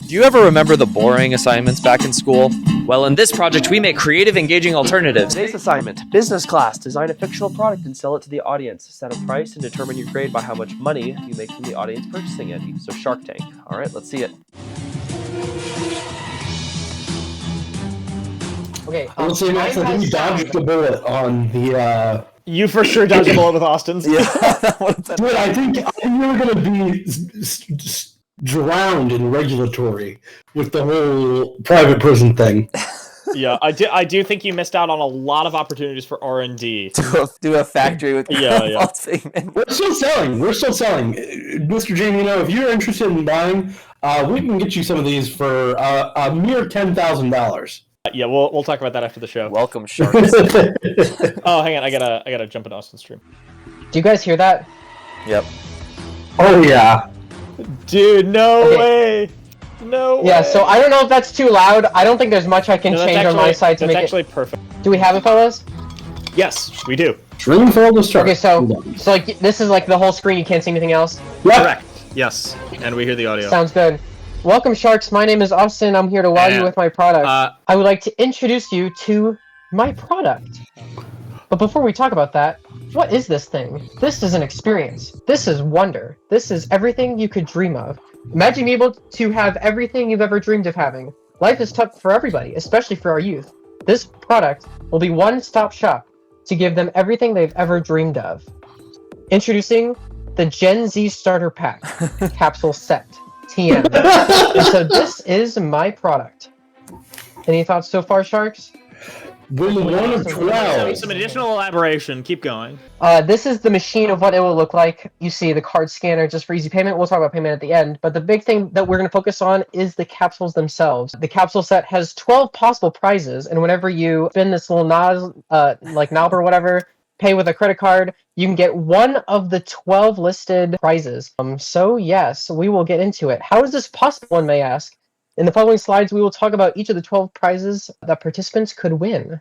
Do you ever remember the boring assignments back in school? Well, in this project, we make creative, engaging alternatives. Today's assignment, business class, design a fictional product and sell it to the audience. Set a price and determine your grade by how much money you make from the audience purchasing it. So Shark Tank. All right, let's see it. Okay. I will say next, I think you dodged the bullet on the. You for sure dodged the bullet with Austin's. Yeah. Dude, I think you were going to be drowned in regulatory with the whole private prison thing. Yeah, I do think you missed out on a lot of opportunities for R&D. Do a factory with Yeah. We're still selling. Mr. Jamie, if you're interested in buying, we can get you some of these for a mere $10,000. Yeah, we'll talk about that after the show. Welcome, sharks. Oh, hang on, I gotta jump in Austin's stream. Do you guys hear that? Yep. Oh, yeah. Dude, no way! No way! Yeah, so I don't know if that's too loud. I don't think there's much I can change on my side to make it... That's actually perfect. Do we have it, fellas? Yes, we do. Dream for the start. Okay, so like this is like the whole screen, you can't see anything else? Yep. Correct. Yes, and we hear the audio. Sounds good. Welcome, Sharks. My name is Austin. I'm here to wow you with my product. I would like to introduce you to my product. But before we talk about that, what is this thing? This is an experience. This is wonder. This is everything you could dream of. Imagine being able to have everything you've ever dreamed of having. Life is tough for everybody, especially for our youth. This product will be one-stop shop to give them everything they've ever dreamed of. Introducing the Gen Z Starterpack capsule set, TM. And so this is my product. Any thoughts so far, Sharks? Win one of 12. Some additional elaboration. Keep going. This is the machine of what it will look like. You see the card scanner just for easy payment. We'll talk about payment at the end. But the big thing that we're going to focus on is the capsules themselves. The capsule set has 12 possible prizes. And whenever you spin this little knob or whatever, pay with a credit card, you can get one of the 12 listed prizes. So yes, we will get into it. How is this possible, one may ask? In the following slides, we will talk about each of the 12 prizes that participants could win.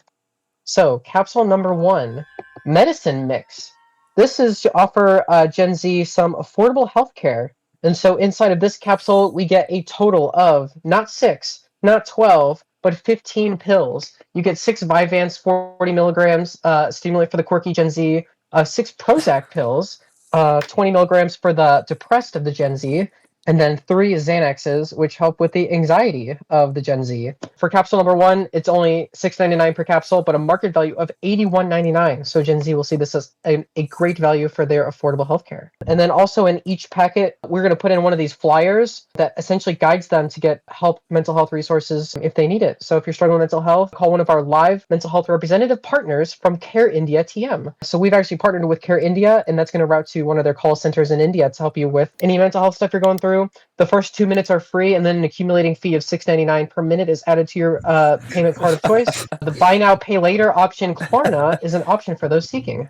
So, capsule number 1, Medicine Mix. This is to offer Gen Z some affordable healthcare. And so inside of this capsule, we get a total of not 6, not 12, but 15 pills. You get 6 Vyvanse 40 milligrams stimulant for the quirky Gen Z, 6 Prozac pills, 20 milligrams for the depressed of the Gen Z, and then 3 Xanaxes, which help with the anxiety of the Gen Z. For capsule number 1, it's only $6.99 per capsule, but a market value of $81.99. So Gen Z will see this as a great value for their affordable healthcare. And then also in each packet, we're going to put in one of these flyers that essentially guides them to get mental health resources if they need it. So if you're struggling with mental health, call one of our live mental health representative partners from Care India TM. So we've actually partnered with Care India, and that's going to route to one of their call centers in India to help you with any mental health stuff you're going through. The first 2 minutes are free, and then an accumulating fee of $6.99 per minute is added to your payment card of choice. The buy now, pay later option, Klarna, is an option for those seeking.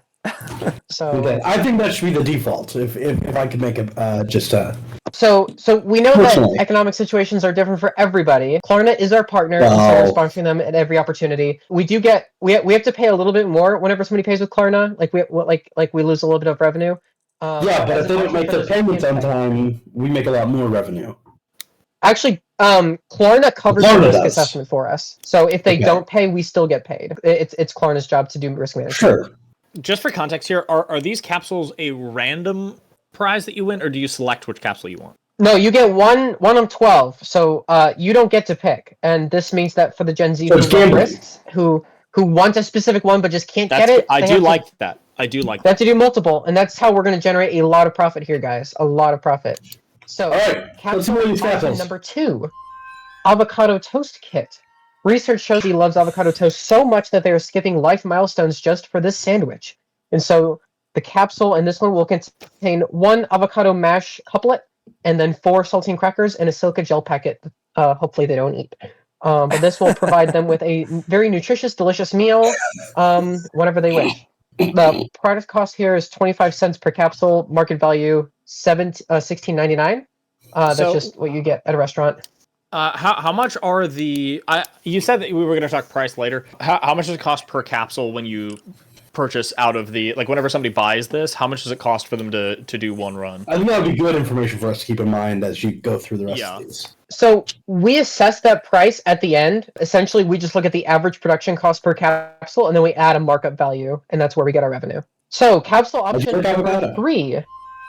So okay. I think that should be the default. If I could make it So we know that economic situations are different for everybody. Klarna is our partner, and so we're sponsoring them at every opportunity. We have to pay a little bit more whenever somebody pays with Klarna. Like we lose a little bit of revenue. Yeah, but if they don't make their payments on time, we make a lot more revenue. Actually, Klarna covers the risk assessment for us. So if they don't pay, we still get paid. It's Klarna's job to do risk management. Sure. Just for context here, are these capsules a random prize that you win, or do you select which capsule you want? No, you get one of 12. So you don't get to pick. And this means that for the Gen Z who want a specific one but just can't get it. I do like that. They have to do multiple, and that's how we're going to generate a lot of profit here, guys. A lot of profit. So, capsule number 2, avocado toast kit. Research shows he loves avocado toast so much that they are skipping life milestones just for this sandwich. And so, the capsule and this one will contain 1 avocado mash couplet, and then 4 saltine crackers and a silica gel packet. Hopefully they don't eat. But this will provide them with a very nutritious, delicious meal whenever they wish. The product cost here is 25 cents per capsule. Market value $16.99. That's just what you get at a restaurant. How much are the? You said that we were going to talk price later. How much does it cost per capsule when you purchase out of the whenever somebody buys this, how much does it cost for them to do one run? I think that would be good information for us to keep in mind as you go through the rest Yeah. of these. So we assess that price at the end. Essentially, we just look at the average production cost per capsule, and then we add a markup value, and that's where we get our revenue. So capsule option number 3,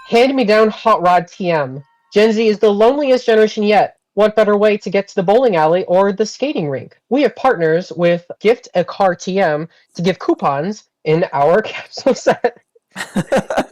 hand-me-down hot rod TM. Gen Z is the loneliest generation yet. What better way to get to the bowling alley or the skating rink? We have partners with Gift a Car TM to give coupons in our capsule set.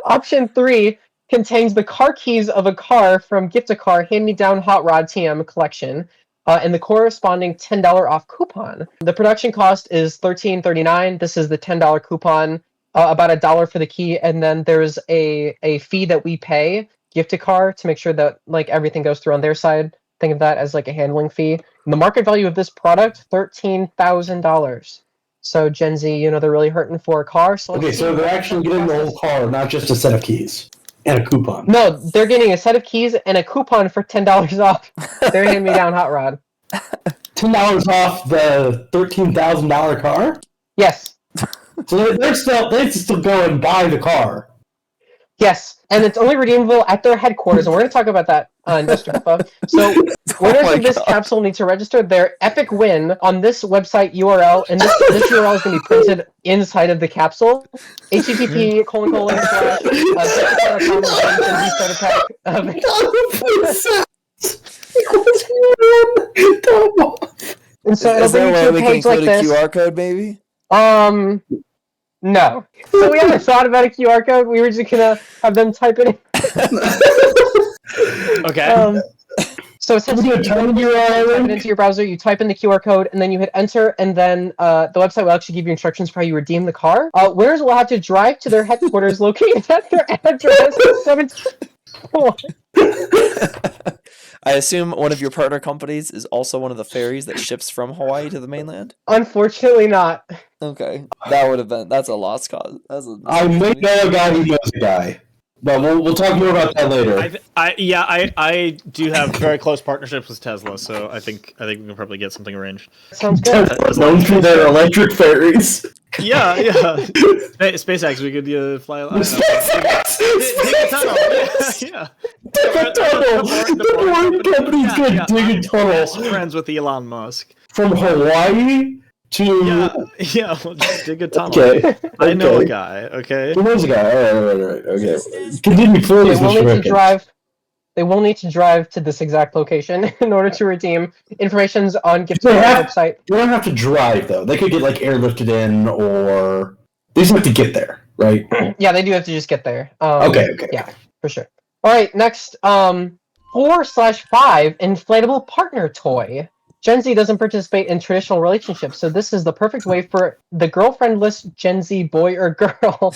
Option 3 contains the car keys of a car from Gift a Car Hand-Me-Down Hot Rod TM collection and the corresponding $10 off coupon. The production cost is $13.39. This is the $10 coupon, about $1 for the key, and then there's a fee that we pay Gift a Car to make sure that everything goes through on their side. Think of that as a handling fee. And the market value of this product, $13,000. So Gen Z, they're really hurting for a car. So so they're actually getting the whole car, not just a set of keys and a coupon. No, they're getting a set of keys and a coupon for $10 off their hand-me-down hot rod. $10 off the $13,000 car? Yes. So they still go and buy the car. Yes, and it's only redeemable at their headquarters, and we're going to talk about that in just a bit. So, winners of this capsule need to register their epic win on this website URL, and this URL is going to be printed inside of the capsule. http://Gen And so it'll bring you to a page like this. QR code, maybe? No. So we haven't thought about a QR code. We were just gonna have them type it in. Okay. So essentially, you type it into your browser, you type in the QR code, and then you hit enter, and then the website will actually give you instructions for how you redeem the car. Winners will have to drive to their headquarters located at their address 74. I assume one of your partner companies is also one of the ferries that ships from Hawaii to the mainland? Unfortunately not. Okay. That's a lost cause. I might know a guy who knows a guy. But we'll talk more about that later. I do have very close partnerships with Tesla, so I think we can probably get something arranged. Sounds good. Known for their electric ferries. Yeah. SpaceX, we could fly. SpaceX! Dig a tunnel. Yeah. Dig a tunnel! The boring company's gonna dig a tunnel. Best friends with Elon Musk. From Hawaii to... Yeah, we'll just dig a tunnel. Okay. I know a guy, okay? Who knows a guy? All right. Okay. Continue, please. They will need to drive to this exact location in order to redeem. Information's on Gift's website. They don't have to drive, though. They could get, airlifted in, or... They just have to get there, right? Yeah, they do have to just get there. Okay. Yeah, for sure. All right, next, 4/5 inflatable partner toy. Gen Z doesn't participate in traditional relationships, so this is the perfect way for the girlfriendless Gen Z boy or girl.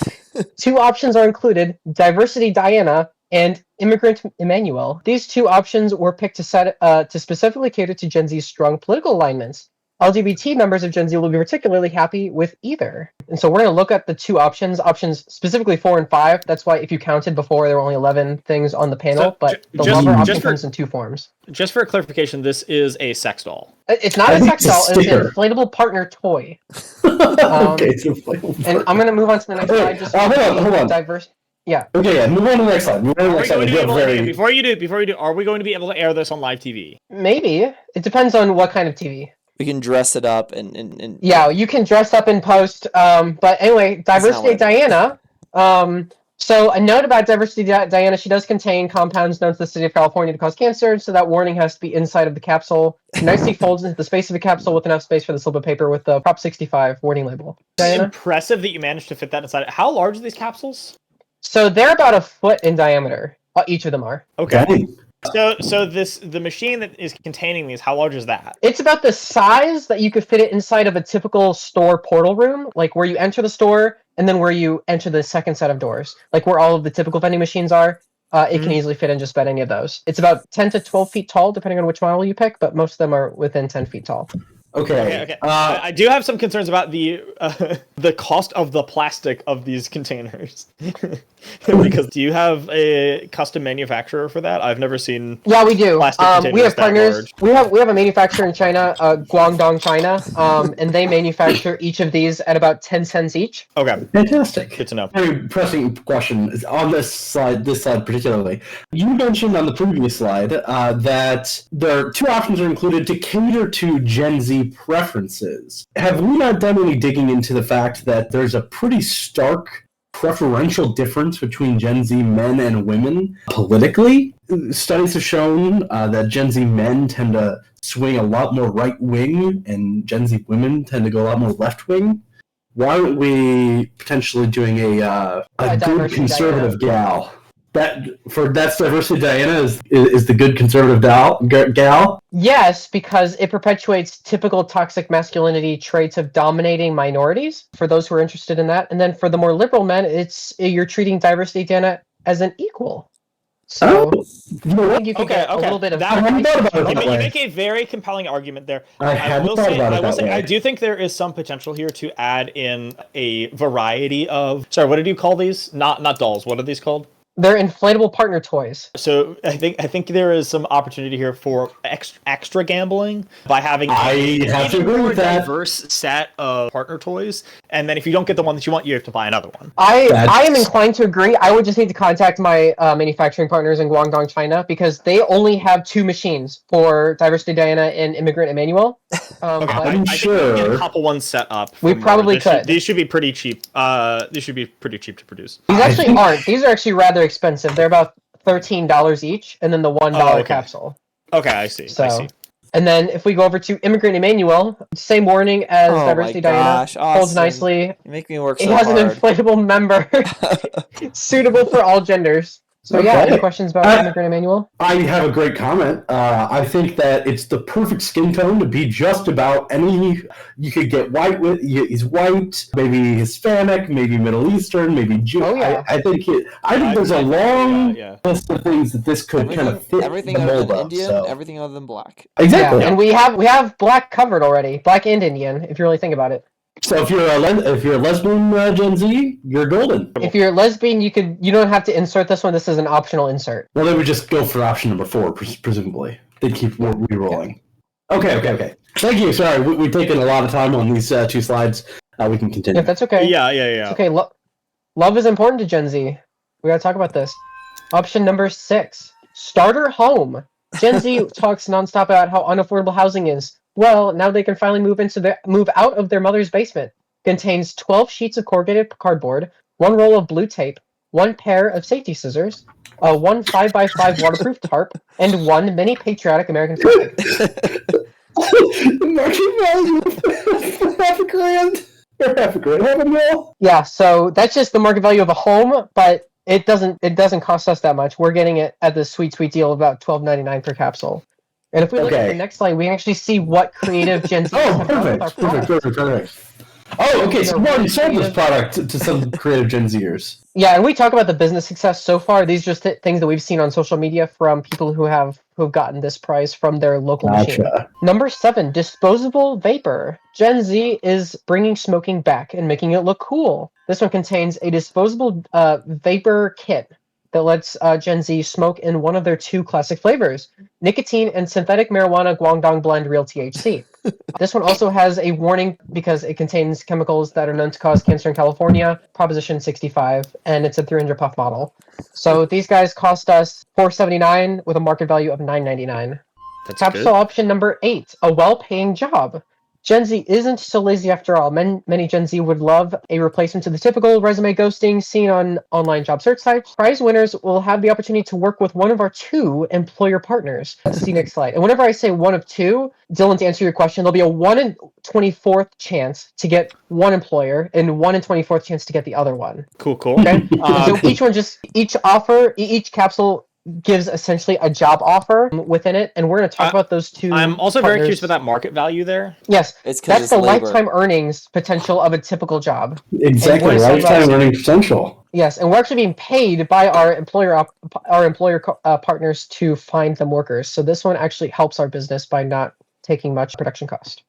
2 options are included: Diversity Diana and Immigrant Emmanuel. These 2 options were picked to specifically cater to Gen Z's strong political alignments. LGBT members of Gen Z will be particularly happy with either. And so we're going to look at the 2 options specifically 4 and 5. That's why if you counted before, there were only 11 things on the panel, but the longer option comes in 2 forms. Just for clarification, this is a sex doll. It's not a sex doll, it's an inflatable partner toy. Okay, it's inflatable. And I'm going to move on to the next slide. Just hold on. Diverse. Yeah. Okay, move on to the next slide. Before you do, are we going to be able to air this on live TV? Maybe. It depends on what kind of TV. We can dress it up and Yeah, you can dress up in post. But anyway, Diversity Diana. So a note about Diversity Diana, she does contain compounds known to the city of California to cause cancer, so that warning has to be inside of the capsule. Nicely folds into the space of the capsule with enough space for the slip of paper with the Prop 65 warning label. Diana? Impressive that you managed to fit that inside. How large are these capsules? So they're about a foot in diameter. Each of them are. Okay. So the machine that is containing these, how large is that? It's about the size that you could fit it inside of a typical store portal room, like where you enter the store and then where you enter the second set of doors, like where all of the typical vending machines are. It can easily fit in just about any of those. It's about 10 to 12 feet tall, depending on which model you pick, but most of them are within 10 feet tall. Okay. I do have some concerns about the cost of the plastic of these containers. Because do you have a custom manufacturer for that? I've never seen. Yeah, we do. Plastic We have containers that partners. large. We have a manufacturer in China, Guangdong, China, and they manufacture each of these at about 10 cents each. Okay, Fantastic. good to know. Very pressing question is on this slide particularly. You mentioned on the previous slide that there are two options are included to cater to Gen Z preferences. Have we not done any digging into the fact that there's a pretty stark preferential difference between Gen Z men and women politically? Studies have shown that Gen Z men tend to swing a lot more right wing, and Gen Z women tend to go a lot more left wing. Why aren't we potentially doing a good Diversity conservative gal? That's diversity. Diana is the good conservative gal. Yes, because it perpetuates typical toxic masculinity traits of dominating minorities, for those who are interested in that. And then for the more liberal men, you're treating diversity, Dana, as an equal. So You know I what? think you can get a little bit of... I hadn't thought about it You that way. make a very compelling argument there. I hadn't thought about it that way. I do think there is some potential here to add in a variety of. Sorry, what did you call these? Not dolls. What are these called? They're inflatable partner toys. So I think there is some opportunity here for extra gambling by having I have to agree with that. diverse set of partner toys, and then if you don't get the one that you want, you have to buy another one. I am inclined to agree. I would just need to contact my manufacturing partners in Guangdong, China, because they only have 2 machines for Diversity Diana and Immigrant Emmanuel. Okay, but- I'm I think we can get sure. a couple ones set up. We from probably there. could. These should be pretty cheap. These should be pretty cheap to produce. These actually aren't. These are actually rather expensive. They're about $13 each, and then the $1 okay. capsule. Okay, I see. I see. And then if we go over to Immigrant Emmanuel, same warning as Oh Diversity my Diana. gosh, Holds awesome. nicely. You make me work It so has an hard. inflatable member, suitable for all genders. So yeah, Okay. any questions about Immigrant Emmanuel? I have a great comment. I think that it's the perfect skin tone to be just about any. You could get white with. He's white, maybe Hispanic, maybe Middle Eastern, maybe Jew. Oh, yeah. I think there's a long list of things that this could kind of fit Everything the other mold than of. Indian, So. everything other than black. Exactly. Yeah, and we have black covered already, black and Indian, if you really think about it. So if you're a lesbian Gen Z, you're golden. If you're lesbian, you don't have to insert this one. This is an optional insert. Well, they would just go for option number 4, presumably. They'd keep re-rolling. Okay. Thank you. Sorry, we've taken a lot of time on these 2 slides. We can continue. If that's okay. Yeah. It's okay. Love is important to Gen Z. We gotta talk about this. Option number 6, starter home. Gen Z talks nonstop about how unaffordable housing is. Well, now they can finally move out of their mother's basement. Contains 12 sheets of corrugated cardboard, 1 roll of blue tape, 1 pair of safety scissors, 1 5x5 waterproof tarp, and 1 mini patriotic American flag. Market value $5,000. Yeah, so that's just the market value of a home, but it doesn't cost us that much. We're getting it at the sweet deal of about $12.99 per capsule. And if we look at the next slide, we actually see what creative Gen Z Oh, have done with our product. perfect. Oh, okay, so you already sold this product to some creative Gen Zers. Yeah, and we talk about the business success so far. These are just things that we've seen on social media from people who've gotten this prize from their local machine. Number 7, disposable vapor. Gen Z is bringing smoking back and making it look cool. This one contains a disposable vapor kit that lets Gen Z smoke in one of their 2 classic flavors, nicotine and synthetic marijuana Guangdong blend real THC. This one also has a warning because it contains chemicals that are known to cause cancer in California, Proposition 65, and it's a 300 puff model. So these guys cost us $4.79 with a market value of $9.99. That's Capsule good. option number 8, a well-paying job. Gen Z isn't so lazy after all. Many Gen Z would love a replacement to the typical resume ghosting seen on online job search sites. Prize winners will have the opportunity to work with one of our 2 employer partners. Let's see next slide. And whenever I say one of 2, Dylan, to answer your question, there'll be a 1 in 24th chance to get one employer and 1 in 24th chance to get the other one. Cool. Okay. So each capsule gives essentially a job offer within it, and we're going to talk about those 2. I'm also very curious partners. about that market value there. Yes, It's 'cause that's it's the labor. lifetime earnings potential of a typical job. Exactly, And lifetime earning potential. Yes, and we're actually being paid by our employer partners to find them workers. So this one actually helps our business by not taking much production cost.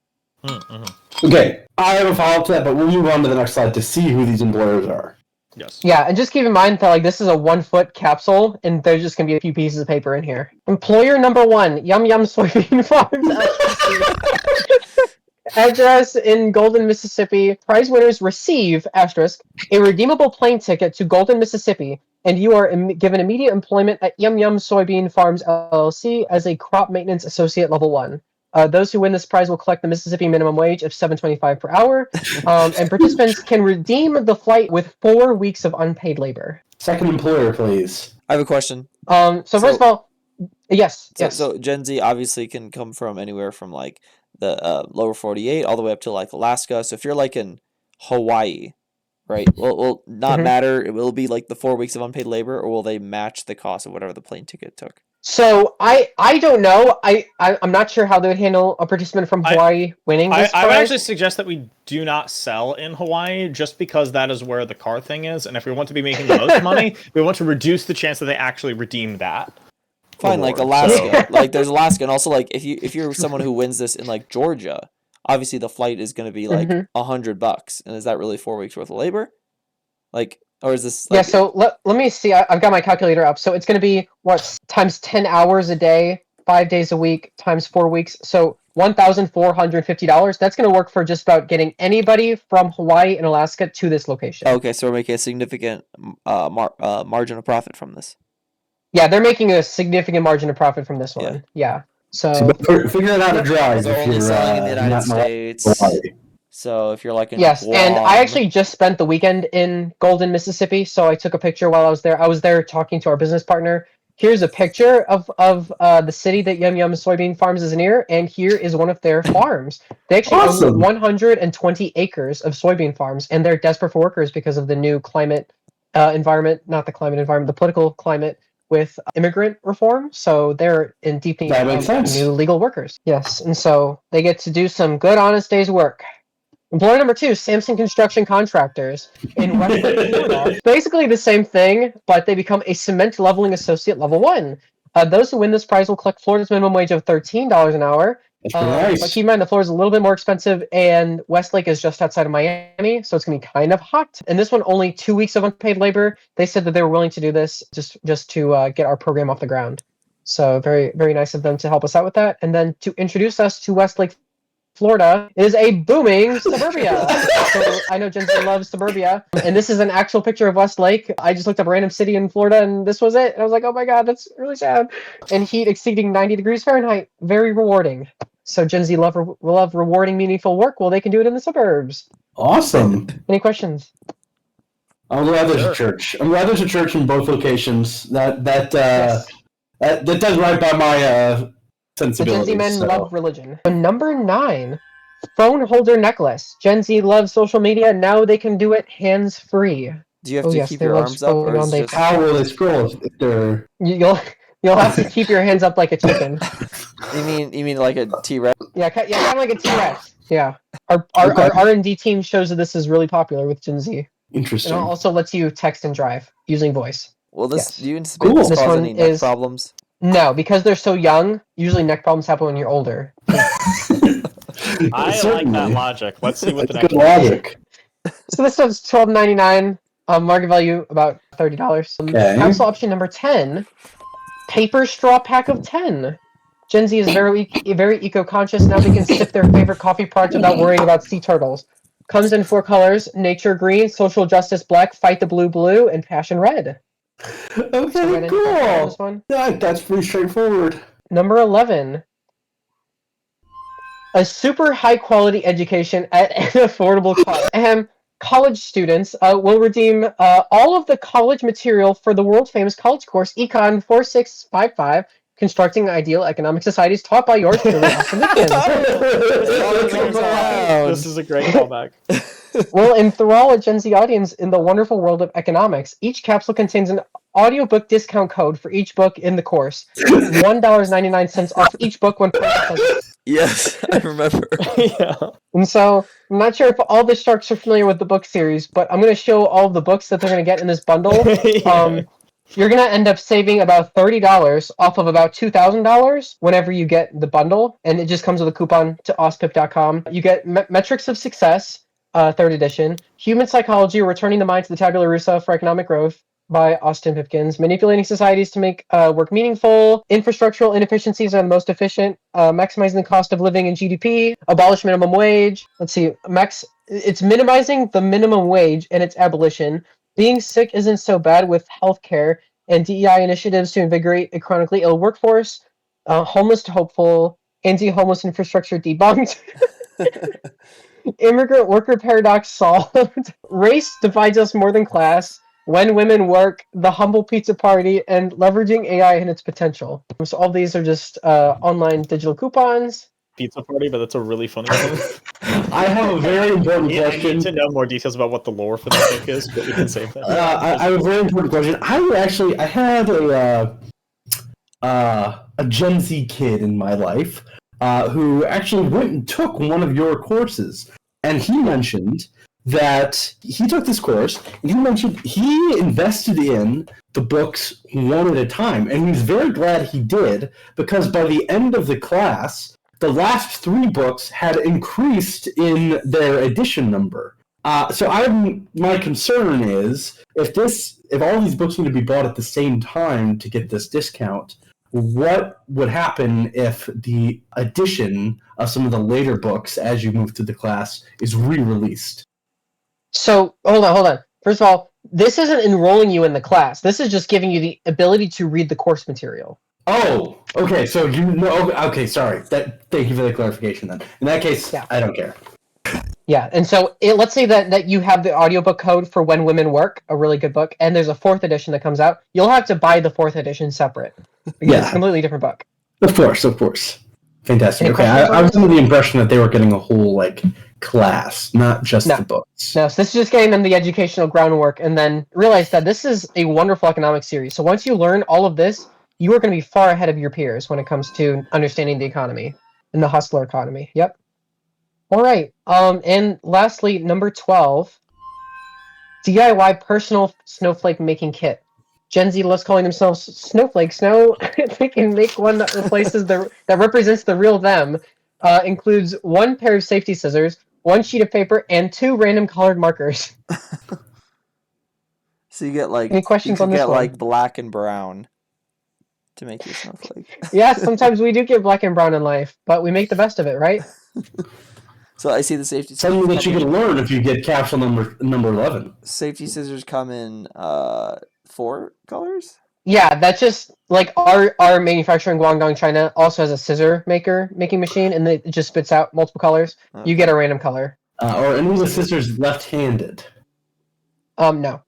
Mm-hmm. Okay, I have a follow-up to that, but we'll move on to the next slide to see who these employers are. Yes. Yeah, and just keep in mind that like this is a 1 foot capsule, and there's just gonna be a few pieces of paper in here. Employer number 1, Yum Yum Soybean Farms LLC. Address in Golden, Mississippi. Prize winners receive asterisk a redeemable plane ticket to Golden, Mississippi, and you are given immediate employment at Yum Yum Soybean Farms LLC as a crop maintenance associate level 1. Those who win this prize will collect the Mississippi minimum wage of $7.25 per hour, and participants can redeem the flight with 4 weeks of unpaid labor. Second employer, please. I have a question. So first of all, yes. So Gen Z obviously can come from anywhere from like the lower 48 all the way up to like Alaska. So if you're like in Hawaii, right, will not matter. It will be like the 4 weeks of unpaid labor, or will they match the cost of whatever the plane ticket took? So I don't know. I'm not sure how they would handle a participant from Hawaii winning this I would prize. actually suggest that we do not sell in Hawaii, just because that is where the car thing is, and if we want to be making the most money, we want to reduce the chance that they actually redeem that. Fine, like Alaska. Like there's Alaska, and also like if you're someone who wins this in like Georgia, obviously the flight is going to be like $100, and is that really 4 weeks worth of labor? Like, or is this? Like, yeah. So let me see. I've got my calculator up. So it's going to be what times 10 hours a day, 5 days a week times 4 weeks. So $1,450. That's going to work for just about getting anybody from Hawaii and Alaska to this location. Okay, so we're making a significant margin of profit from this. Yeah, they're making a significant margin of profit from this one. Yeah. So figure out how to drive They're if only you're selling in the United not States. Hawaii. So if you're like in yes, and I Guam- actually just spent the weekend in Golden, Mississippi. So I took a picture while I was there. I was there talking to our business partner. Here's a picture of the city that Yum Yum Soybean Farms is near, and here is one of their farms. They actually own 120 acres of soybean farms, and they're desperate for workers because of the new climate environment, not the climate environment, the political climate with immigrant reform. So they're in deep need of new legal workers. Yes, and so they get to do some good, honest day's work. Employer number 2, Samson Construction Contractors in Westlake, Florida. Basically the same thing, but they become a cement leveling associate level 1. Those who win this prize will collect Florida's minimum wage of $13 an hour. Nice. But keep in mind, the floor is a little bit more expensive, and Westlake is just outside of Miami, so it's going to be kind of hot. And this one, only 2 weeks of unpaid labor. They said that they were willing to do this just to get our program off the ground. So very, very nice of them to help us out with that. And then to introduce us to Westlake, Florida is a booming suburbia. So I know Gen Z loves suburbia, and this is an actual picture of Westlake. I just looked up a random city in Florida, and this was it. And I was like, oh my god, that's really sad. And heat exceeding 90 degrees Fahrenheit, very rewarding. So Gen Z love rewarding, meaningful work. Well, they can do it in the suburbs. Awesome. Any questions? I'm glad there's a church. I'm glad there's a church in both locations. That does right by my sensibilities. The Gen Z men love religion. Number 9, phone holder necklace. Gen Z loves social media. Now they can do it hands-free. Do you have to keep your arms up, or is just... How will they scroll if they're... You'll have to keep your hands up like a chicken. You mean like a T-Rex? Yeah, kind of like a T-Rex. Yeah. Our R&D team shows that this is really popular with Gen Z. Interesting. And it also lets you text and drive using voice. Well, do you anticipate this cause any neck problems? No, because they're so young, usually neck problems happen when you're older. I like that logic. Let's see what the next good logic. So this one's $12.99. Market value about $30. Okay. Capsule option number 10, paper straw pack of 10. Gen Z is very eco-conscious. Now they can sip their favorite coffee product without worrying about sea turtles. Comes in 4 colors: nature green, social justice black, fight the blue, and passion red. Okay, cool. This one? Yeah, that's pretty straightforward. Number 11. A super high-quality education at an affordable cost. College students will redeem all of the college material for the world-famous college course, Econ 4655, Constructing Ideal Economic Societies, taught by yours truly, Austin Dickens. This is a great callback. Will enthrall a Gen Z audience in the wonderful world of economics. Each capsule contains an audiobook discount code for each book in the course. $1.99 off each book when purchased. Yes, I remember. Yeah. And so, I'm not sure if all the sharks are familiar with the book series, but I'm going to show all of the books that they're going to get in this bundle. Yeah. You're going to end up saving about $30 off of about $2,000 whenever you get the bundle, and it just comes with a coupon to auspip.com. You get metrics of success, third edition. Human Psychology, Returning the Mind to the Tabula Rasa for Economic Growth by Austin Pipkins. Manipulating Societies to Make Work Meaningful. Infrastructural Inefficiencies Are the Most Efficient. Maximizing the Cost of Living and GDP. Abolish Minimum Wage. Let's see. It's minimizing the minimum wage and its abolition. Being sick isn't so bad with healthcare and DEI initiatives to invigorate a chronically ill workforce. Homeless to hopeful. Anti-homeless infrastructure debunked. Immigrant worker paradox solved. Race divides us more than class. When women work, the humble pizza party, and leveraging AI and its potential. So all these are just online digital coupons. Pizza party, but that's a really funny one. I have a very important I question. need to know more details about what the lore for that book is, but we can save that. I have a very important question. I had a Gen Z kid in my life who actually went and took one of your courses, and he mentioned that he took this course, and he mentioned he invested in the books one at a time, and he's very glad he did, because by the end of the class, the last 3 books had increased in their edition number. My concern is if all these books need to be bought at the same time to get this discount, what would happen if the edition of some of the later books as you move through the class is re-released? So hold on. First of all, this isn't enrolling you in the class. This is just giving you the ability to read the course material. Oh, okay. So you know. Okay, sorry. Thank you for the clarification. Then, in that case, yeah. I don't care. Yeah, and so let's say that you have the audiobook code for When Women Work, a really good book, and there's a 4th edition that comes out. You'll have to buy the 4th edition separate because it's a completely different book. Of course. Fantastic. Okay, I was under the impression that they were getting a whole class, not just the books. No, so this is just getting them the educational groundwork, and then realize that this is a wonderful economic series. So once you learn all of this, you are going to be far ahead of your peers when it comes to understanding the economy and the hustler economy. Yep. All right. And lastly, number 12, DIY personal snowflake making kit. Gen Z loves calling themselves snowflakes. Now they can make one that represents the real them. Includes 1 pair of safety scissors, 1 sheet of paper, and 2 random colored markers. So you get any questions on this one? Black and brown to make your snowflake. Yeah, sometimes we do get black and brown in life, but we make the best of it, right? So I see the safety scissors. Something that you can learn if you get capsule number 11. Safety scissors come in 4 colors? Yeah, that's just our manufacturer in Guangdong, China also has a scissor making machine, and it just spits out multiple colors. Okay. You get a random color. Or any of the scissors left-handed? No.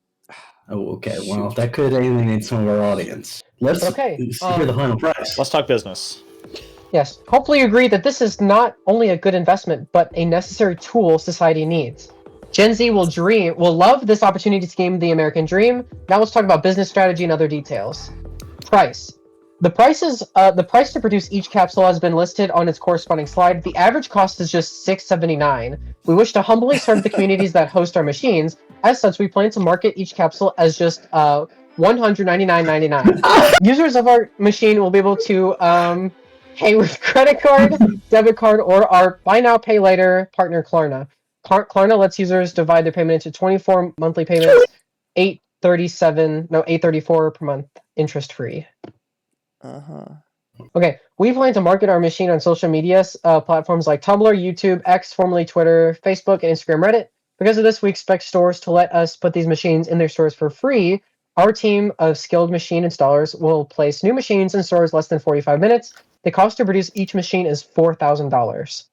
Oh, okay. Well, that could alienate some of our audience. Let's hear the final price. Let's talk business. Yes. Hopefully you agree that this is not only a good investment, but a necessary tool society needs. Gen Z will love this opportunity to game the American dream. Now let's talk about business strategy and other details. Price. The price to produce each capsule has been listed on its corresponding slide. The average cost is just $6.79. We wish to humbly serve the communities that host our machines. As such, we plan to market each capsule as just $199.99. Users of our machine will be able to pay with credit card, debit card, or our buy now, pay later partner Klarna. Klarna lets users divide their payment into 24 monthly payments, $834 per month, interest free. Okay, we plan to market our machine on social media platforms like Tumblr, YouTube, X, formerly Twitter, Facebook, and Instagram, Reddit. Because of this, we expect stores to let us put these machines in their stores for free. Our team of skilled machine installers will place new machines in stores less than 45 minutes. The cost to produce each machine is $4,000.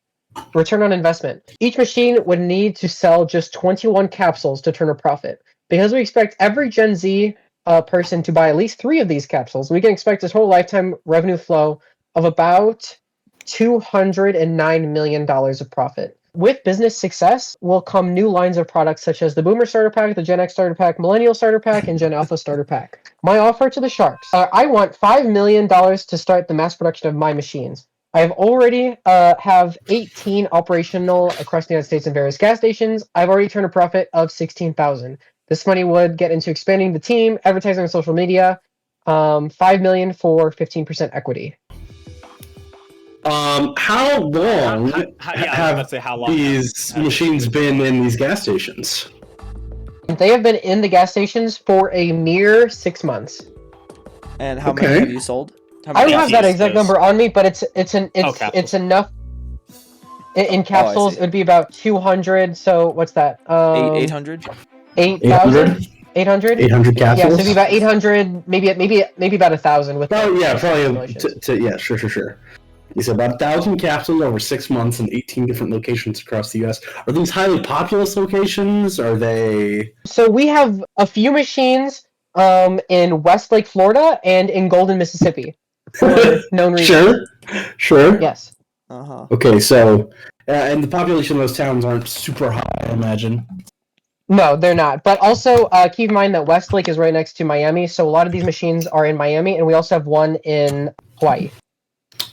Return on investment. Each machine would need to sell just 21 capsules to turn a profit. Because we expect every Gen Z person to buy at least 3 of these capsules, we can expect a total lifetime revenue flow of about $209 million of profit. With business success will come new lines of products such as the Boomer Starter Pack, the Gen X Starter Pack, Millennial Starter Pack, and Gen Alpha Starter Pack. My offer to the Sharks. I want $5 million to start the mass production of my machines. I have already have 18 operational across the United States in various gas stations. I've already turned a profit of $16,000. This money would get into expanding the team, advertising on social media, $5 million for 15% equity. How long Yeah, I was have about to say how long these have machines these been in these gas stations? They have been in the gas stations for a mere 6 months. And how Okay. many have you sold? How I many don't have that Yes, exact those- number on me, but it's capsules. enough. In capsules, see. it would be about 200. So what's that? 800? 8,000? 800? 800 Yeah, so capsules? it'd be about 800, maybe about 1,000 with. Oh, the yeah, probably. simulations. Yeah, sure. You said about 1,000 capsules over 6 months in 18 different locations across the U.S. Are these highly populous locations? Are they? So we have a few machines in Westlake, Florida, and in Golden, Mississippi, for known reasons. Sure. Yes. Uh-huh. Okay, so and the population of those towns aren't super high, I imagine. No, they're not. But also keep in mind that Westlake is right next to Miami, so a lot of these machines are in Miami, and we also have one in Hawaii.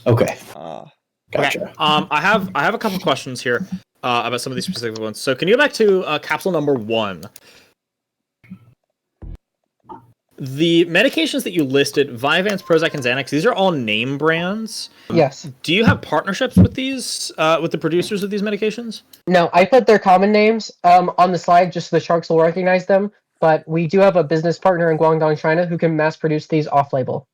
Okay, Okay. gotcha. I have a couple questions here about some of these specific ones. So can you go back to capsule number 1? The medications that you listed, Vyvanse, Prozac, and Xanax, these are all name brands. Yes. Do you have partnerships with these, with the producers of these medications? No, I put their common names on the slide just so the sharks will recognize them. But we do have a business partner in Guangdong, China, who can mass produce these off-label.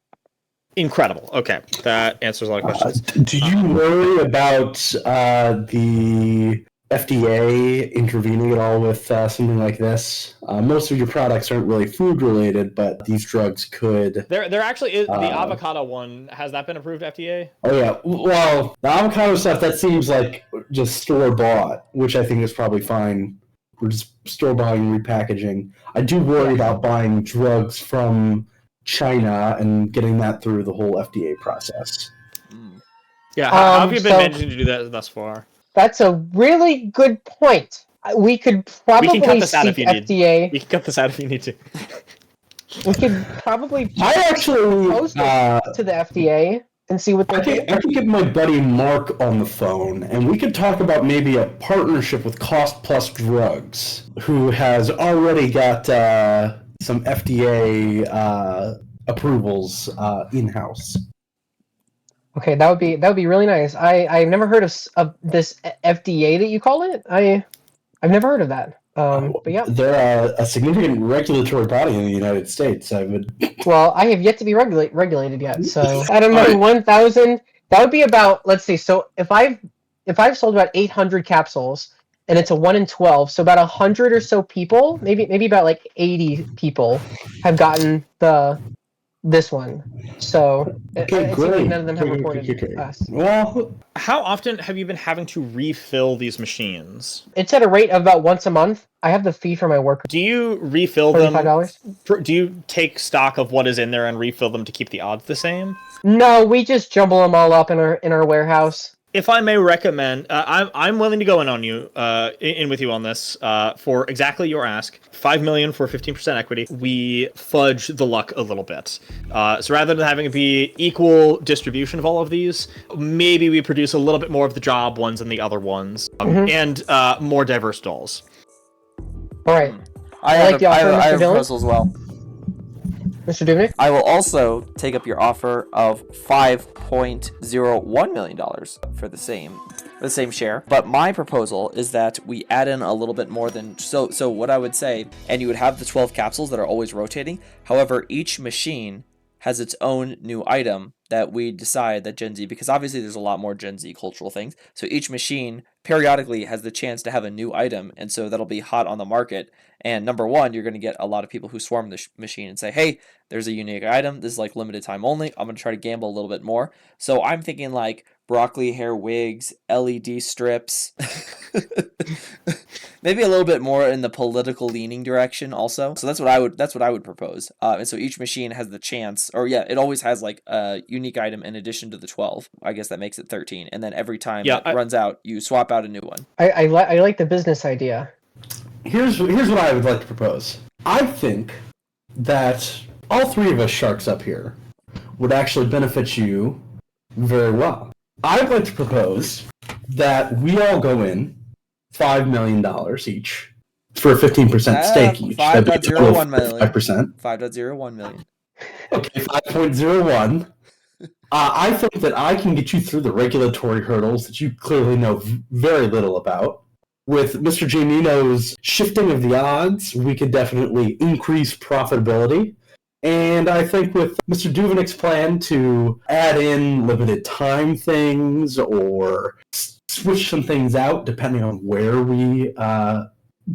Incredible. Okay, that answers a lot of questions. Do you worry about the FDA intervening at all with something like this? Most of your products aren't really food related, but these drugs could. There actually is the avocado one. Has that been approved FDA? Oh yeah, well, the avocado stuff that seems like just store bought, which I think is probably fine. We're just store buying, repackaging. I do worry about buying drugs from China and getting that through the whole FDA process. Yeah, how have you been so- managing to do that thus far? That's a really good point. We could probably We can cut this out seek if you need. FDA. We can cut this out if you need to. We could probably I actually post it to the FDA and see what they think. I could get my buddy Mark on the phone, and we could talk about maybe a partnership with Cost Plus Drugs, who has already got some FDA approvals in house. Okay, that would be really nice. I've never heard of this FDA that you call it. I've never heard of that. But yeah. They're a significant regulatory body in the United States. I would. Well, I have yet to be regulated yet. So out of my 1,000, that would be about, let's see. So if I've sold about 800 capsules, and it's a 1 in 12, so about 100 or so people, maybe about like 80 people, have gotten this one. So Okay, it seems great. like none of them have Okay. reported us. Well, How often have you been having to refill these machines? It's at a rate of about once a month. I have the fee for my work. Do you refill them? $35. Do you take stock of what is in there and refill them to keep the odds the same? No, we just jumble them all up in our warehouse. If I may recommend, I'm willing to go in on you, in with you on this, for exactly your ask. $5 million for 15% equity. We fudge the luck a little bit. So rather than having it be equal distribution of all of these, maybe we produce a little bit more of the job ones and the other ones, and more diverse dolls. All right, I like have the offer, I Mr. have a Dillon? proposal as well. Mr. Dubnik? I will also take up your offer of $5.01 million for the same share. But my proposal is that we add in a little bit more than so what I would say, and you would have the 12 capsules that are always rotating. However, each machine has its own new item that we decide that Gen Z, because obviously there's a lot more Gen Z cultural things. So each machine periodically has the chance to have a new item, and so that'll be hot on the market. And number one, you're going to get a lot of people who swarm the machine and say, hey, there's a unique item. This is like limited time only. I'm going to try to gamble a little bit more. So I'm thinking like broccoli hair wigs, LED strips, maybe a little bit more in the political leaning direction also. So that's what I would propose. And so each machine has the chance, or yeah, it always has like a unique item in addition to the 12. I guess that makes it 13. And then every time it runs out, you swap out a new one. I like the business idea. here's what I would like to propose. I think that all three of us sharks up here would actually benefit you very well. I'd like to propose that we all go in $5 million each for a 15% stake each. 5.01 million. 5%. 5.01 million. Okay, 5.01. I think that I can get you through the regulatory hurdles that you clearly know very little about. With Mr. Giannino's shifting of the odds, we could definitely increase profitability. And I think with Mr. Duvenik's plan to add in limited time things or switch some things out depending on where we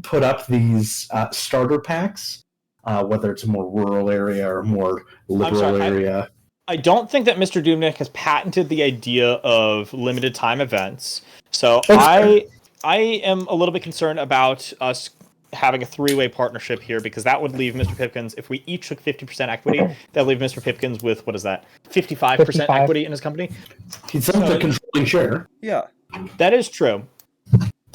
put up these starter packs, whether it's a more rural area or a more liberal area. I don't think that Mr. Duvenik has patented the idea of limited time events. So I am a little bit concerned about us having a three-way partnership here, because that would leave Mr. Pipkins, if we each took 50% equity, that would leave Mr. Pipkins with, what is that, 55% equity in his company? He's the controlling share. Yeah. That is true.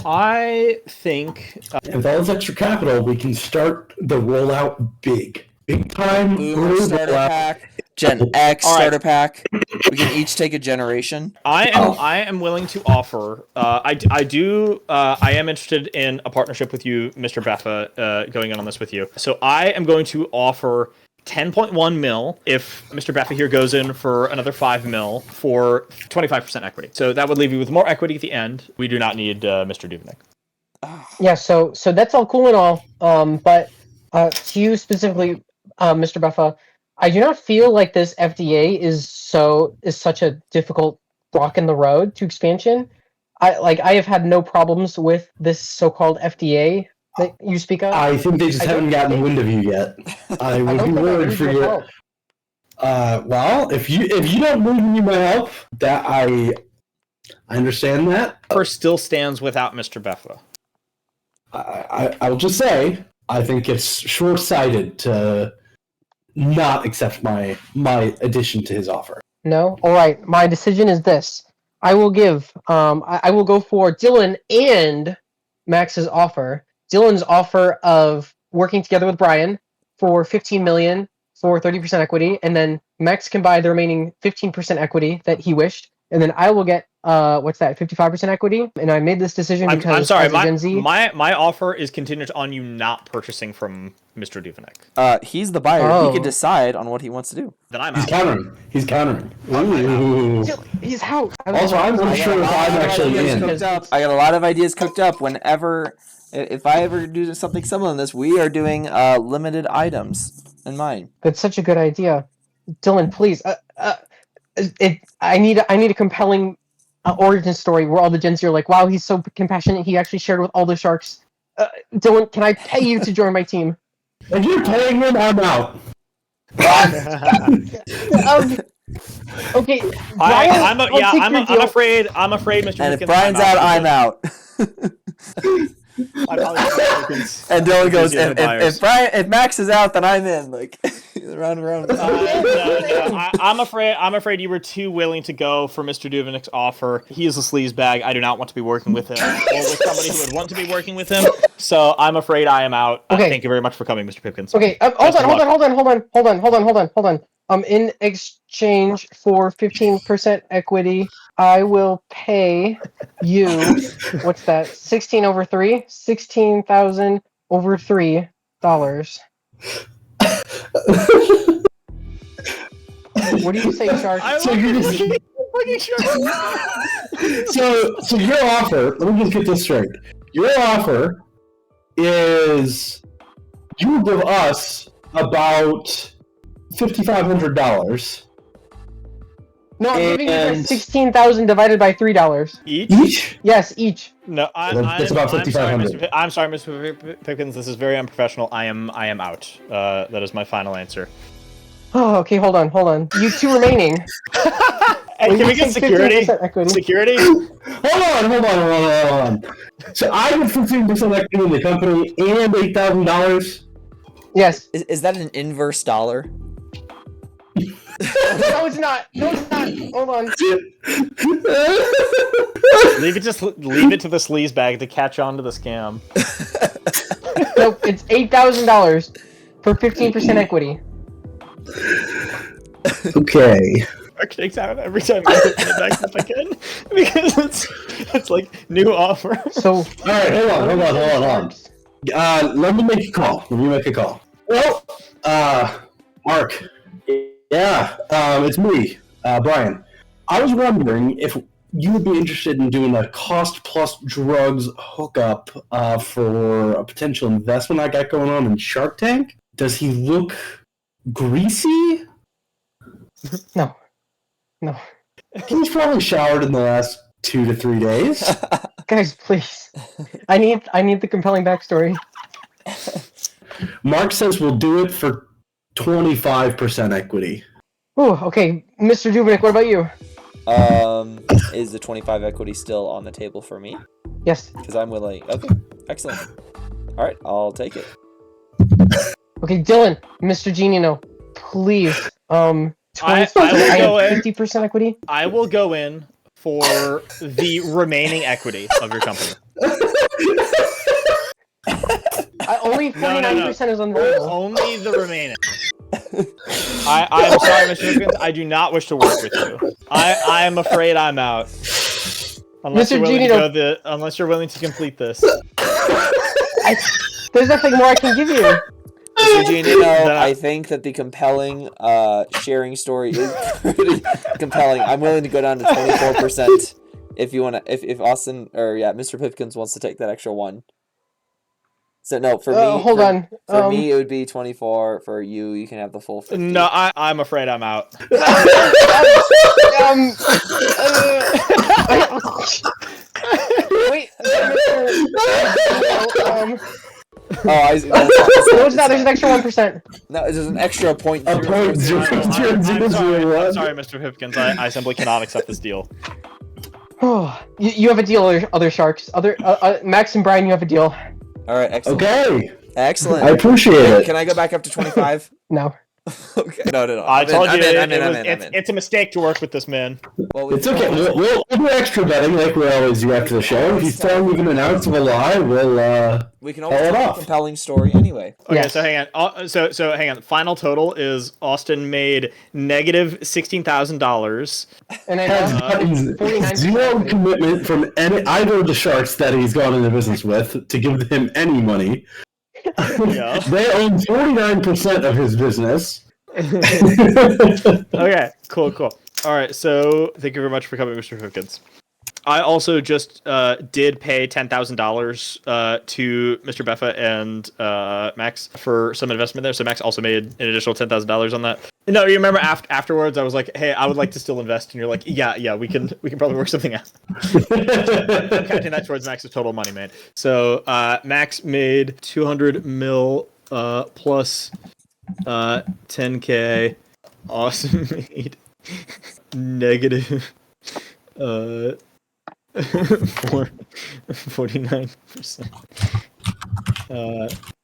I think... with all this extra capital, we can start the rollout big. Big time. Boomer starter pack, Gen X starter pack. We can each take a generation. I am willing to offer. I am interested in a partnership with you, Mr. Beffa, going in on this with you. So I am going to offer 10.1 mil if Mr. Beffa here goes in for another 5 mil for 25% equity. So that would leave you with more equity at the end. We do not need Mr. Duvenik. Yeah, so that's all cool and all. But to you specifically, Mr. Beffa, I do not feel like this FDA is such a difficult rock in the road to expansion. I have had no problems with this so-called FDA that you speak of. I think they just haven't gotten wind of you yet. I would be worried for you. Well, if you don't need my help, that I understand that. Offer still stands without Mr. Beffa. I'll just say I think it's short-sighted to not accept my addition to his offer. No? Alright, my decision is this. I will give I will go for Dylan and Max's offer. Dylan's offer of working together with Brian for 15 million for 30% equity, and then Max can buy the remaining 15% equity that he wished, and then I will get 55% equity. And I made this decision because I'm sorry, Gen Z, my offer is contingent on you not purchasing from Mr. Duvenik. He's the buyer. Oh. He can decide on what he wants to do. Then I'm He's out. countering. He's countering. Ooh. he's out. Also, I'm not sure if I'm actually in. I got a lot of ideas cooked up. Whenever, if I ever do something similar to this, we are doing limited items in mind. That's such a good idea, Dylan. Please, I need a compelling origin story where all the Gen Z are like, "Wow, he's so compassionate. He actually shared with all the sharks." Dylan, can I pay you to join my team? If you're paying him, I'm out. Okay, I'm afraid, Mr. And Pipkins, if Brian's out, I'm out. I apologize, And Dylan goes, Easier than if Max is out, then I'm in. Like round and round. No, I'm afraid you were too willing to go for Mr. Duvenik's offer. He is a sleaze bag. I do not want to be working with him or with somebody who would want to be working with him. So I'm afraid I am out. Okay. Thank you very much for coming, Mr. Pipkins. Okay, hold on. In exchange for 15% equity, I will pay you, what's that, 16 over 3? 16,000 over $3. What do you say, Shark? So your offer, let me just get this straight. Your offer is you will give us about $5,500 No, I'm giving you 16,000 divided by $3. each. Yes, each. No, That's about $5,500. I'm sorry, Mr. Pipkins. This is very unprofessional. I am out. That is my final answer. Oh, okay, hold on. You two remaining. Hey, can we get security? 15% equity. Security? Hold on. So I have 15% equity in the company and $8,000. Yes. Is that an inverse dollar? No, it's not. Hold on. leave it to the sleaze bag to catch on to the scam. Nope, it's $8,000 for 15% equity. Okay. Mark takes out every time I open it back if I can, because it's like new offer. So. All right, hold on. Let me make a call. Well, Mark. Yeah, it's me. Brian, I was wondering if you would be interested in doing a cost plus drugs hookup for a potential investment I got going on in Shark Tank. Does he look greasy? No. He's probably showered in the last 2 to 3 days. Guys, please. I need the compelling backstory. Mark says we'll do it for 25% equity. Ooh, okay. Mr. Dubnik, what about you? Is the 25 equity still on the table for me? Yes. Because I'm willing. Okay, excellent. All right, I'll take it. Okay, Dylan, Mr. Genino, please. 20, I will go in. 50% equity. I will go in for the remaining equity of your company. Only 49% is on the table. Only the remaining. I'm sorry, Mr. Hipkins. I do not wish to work with you. I am afraid I'm out. Unless Mr. unless you're willing to complete this. There's nothing more I can give you. Mr. Genino, I think that the compelling sharing story is pretty compelling. I'm willing to go down to 24% if you want to. If Austin or Mr. Pipkins wants to take that extra one. So no, for me, hold on. For me, it would be 24. For you, you can have the full 50. No, I'm afraid I'm out. Wait. No, it's not. There's an extra 1%. No, there's an extra point. I'm sorry, Mr. Hipkins. I simply cannot accept this deal. You have a deal, other sharks. Max and Brian, you have a deal. All right, excellent. Okay. Excellent. I appreciate it. Can I go back up to 25? No. Okay. No. I told you it's a mistake to work with this man. Well, It's okay. We'll do extra betting like we always do after the show. If he's telling even an ounce of a lie, we can always tell a compelling story anyway. Okay, yes. so hang on. So hang on. Final total is Austin made negative $16,000. And I has gotten 49% zero commitment from either of the sharks that he's gone into business with to give him any money. Yeah. They own 49% of his business. Okay, cool. All right, so thank you very much for coming, Mr. Hipkins. I also just did pay $10,000 to Mr. Beffa and Max for some investment there. So Max also made an additional $10,000 on that. No, you remember afterwards I was like, "Hey, I would like to still invest," and you're like, "Yeah, we can probably work something out." I'm counting that towards Max's total money made. So Max made 200 mil plus 10K. Austin made negative 49%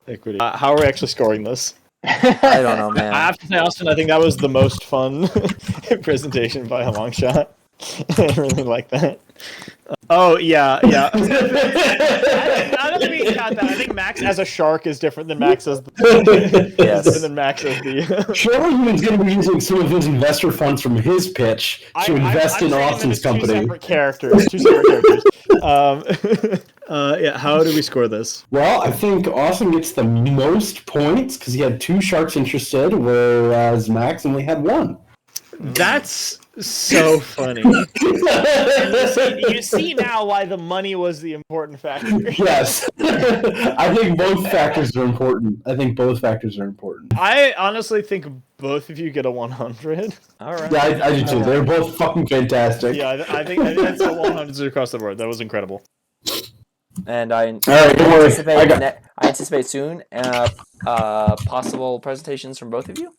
equity. How are we actually scoring this? I don't know, man. I have to say, Austin, I think that was the most fun presentation by a long shot. I really like that. Oh, yeah. I don't mean count that. I think Max as a shark is different than Max as the... Yes. Different than Max as the... Surely he's going to be using some of his investor funds from his pitch to invest in Austin's company. Two separate characters. How do we score this? Well, I think Austin gets the most points because he had 2 sharks interested, whereas Max only had 1. That's so funny. You see now why the money was the important factor. Yes. I think both factors are important. I honestly think both of you get a 100. All right. Yeah, I do too. They're both fucking fantastic. Yeah, I think that's a 100 across the board. That was incredible. And I right, don't worry. I anticipate soon possible presentations from both of you.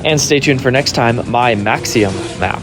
And stay tuned for next time, my Maxium map.